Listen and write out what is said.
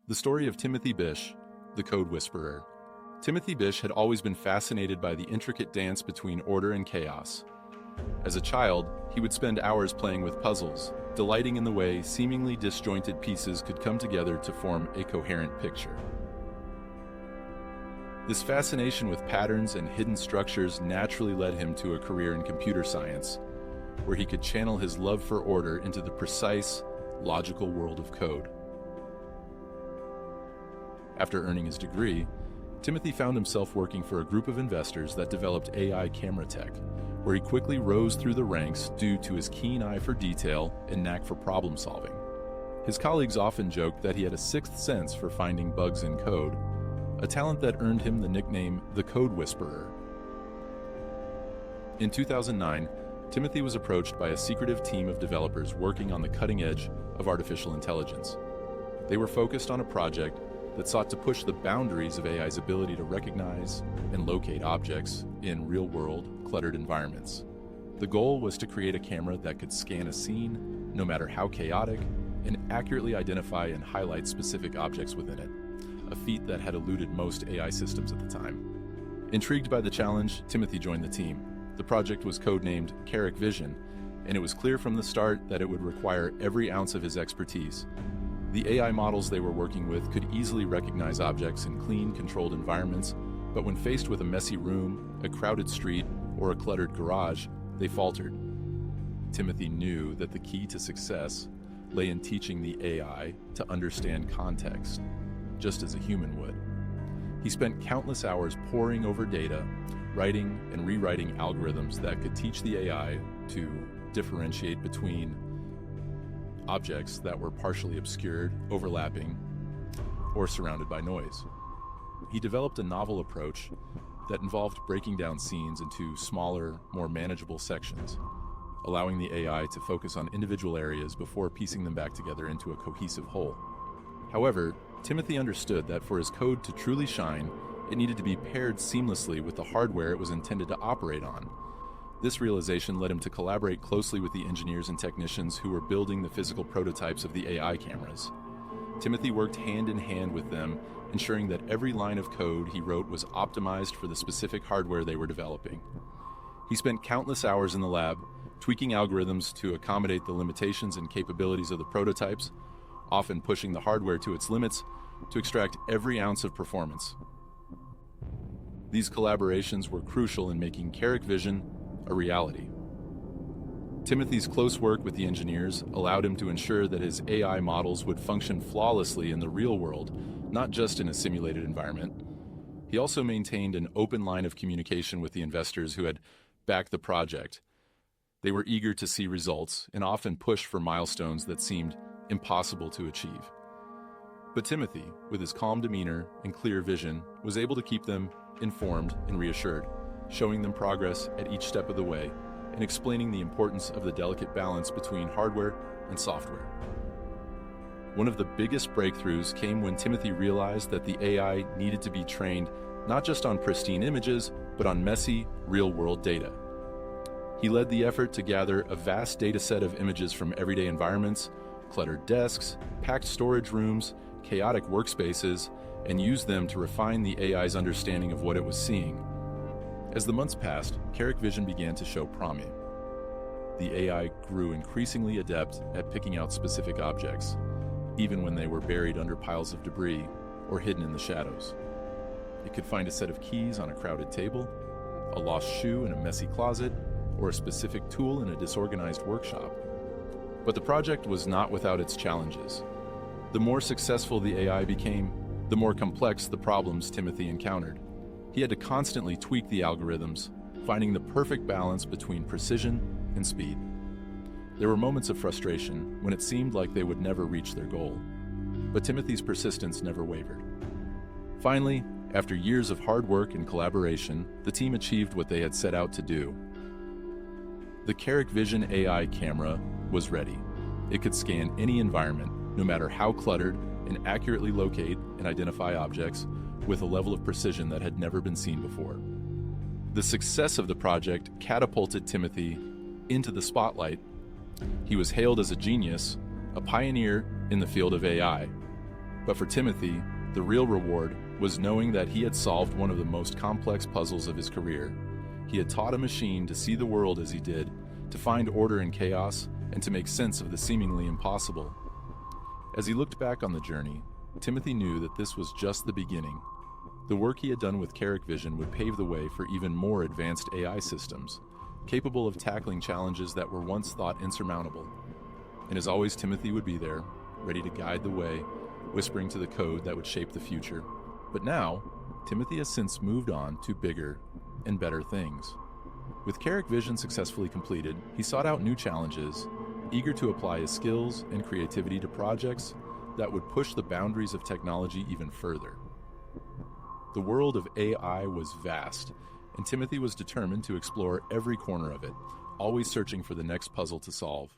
The story of Timothy Bish, the Code Whisperer. Timothy Bish had always been fascinated by the intricate dance between order and chaos. As a child, he would spend hours playing with puzzles, delighting in the way seemingly disjointed pieces could come together to form a coherent picture. This fascination with patterns and hidden structures naturally led him to a career in computer science, where he could channel his love for order into the precise, logical world of code. After earning his degree, Timothy found himself working for a group of investors that developed AI camera tech, where he quickly rose through the ranks due to his keen eye for detail and knack for problem solving. His colleagues often joked that he had a sixth sense for finding bugs in code, a talent that earned him the nickname the Code Whisperer. In 2009, Timothy was approached by a secretive team of developers working on the cutting edge of artificial intelligence. They were focused on a project that sought to push the boundaries of AI's ability to recognize and locate objects in real-world, cluttered environments. The goal was to create a camera that could scan a scene, no matter how chaotic, and accurately identify and highlight specific objects within it, a feat that had eluded most AI systems at the time. Intrigued by the challenge, Timothy joined the team. The project was codenamed Carrick Vision, and it was clear from the start that it would require every ounce of his expertise. The AI models they were working with could easily recognize objects in clean, controlled environments, but when faced with a messy room, a crowded street, or a cluttered garage, they faltered. Timothy knew that the key to success lay in teaching the AI to understand context, just as a human would. He spent countless hours poring over data, writing and rewriting algorithms that could teach the AI to differentiate between objects that were partially obscured, overlapping, or surrounded by noise. He developed a novel approach that involved breaking down scenes into smaller, more manageable sections, allowing the AI to focus on individual areas before piecing them back together into a cohesive whole. However, Timothy understood that for his code to truly shine, it needed to be paired seamlessly with the hardware it was intended to operate on. This realization led him to collaborate closely with the engineers and technicians who were building the physical prototypes of the AI cameras. Timothy worked hand in hand with them, ensuring that every line of code he wrote was optimized for the specific hardware they were developing. He spent countless hours in the lab, tweaking algorithms to accommodate the limitations and capabilities of the prototypes, often pushing the hardware to its limits to extract every ounce of performance. These collaborations were crucial in making Carrick Vision a reality. Timothy's close work with the engineers allowed him to ensure that his AI models would function flawlessly in the real world, not just in a simulated environment. He also maintained an open line of communication with the investors who had backed the project. They were eager to see results and often pushed for milestones that seemed impossible to achieve. But Timothy, with his calm demeanor and clear vision, was able to keep them informed and reassured, showing them progress at each step of the way and explaining the importance of the delicate balance between hardware and software. One of the biggest breakthroughs came when Timothy realized that the AI needed to be trained not just on pristine images, but on messy, real-world data. He led the effort to gather a vast data set of images from everyday environments, cluttered desks, packed storage rooms, chaotic workspaces, and used them to refine the AI's understanding of what it was seeing. As the months passed, Carrick Vision began to show promise. The AI grew increasingly adept at picking out specific objects, even when they were buried under piles of debris or hidden in the shadows. It could find a set of keys on a crowded table, a lost shoe in a messy closet, or a specific tool in a disorganized workshop. But the project was not without its challenges. The more successful the AI became, the more complex the problems Timothy encountered. He had to constantly tweak the algorithms, finding the perfect balance between precision and speed. There were moments of frustration when it seemed like they would never reach their goal, but Timothy's persistence never wavered. Finally, after years of hard work and collaboration, the team achieved what they had set out to do. The Carrick Vision AI camera was ready. It could scan any environment, no matter how cluttered, and accurately locate and identify objects with a level of precision that had never been seen before. The success of the project catapulted Timothy into the spotlight. He was hailed as a genius, a pioneer in the field of AI. But for Timothy, the real reward was knowing that he had solved one of the most complex puzzles of his career. He had taught a machine to see the world as he did, to find order in chaos, and to make sense of the seemingly impossible. As he looked back on the journey, Timothy knew that this was just the beginning. The work he had done with Carrick Vision would pave the way for even more advanced AI systems, capable of tackling challenges that were once thought insurmountable. And as always, Timothy would be there, ready to guide the way, whispering to the code that would shape the future. But now, Timothy has since moved on to bigger and better things. With Carrick Vision successfully completed, he sought out new challenges, eager to apply his skills and creativity to projects that would push the boundaries of technology even further. The world of AI was vast, and Timothy was determined to explore every corner of it, always searching for the next puzzle to solve.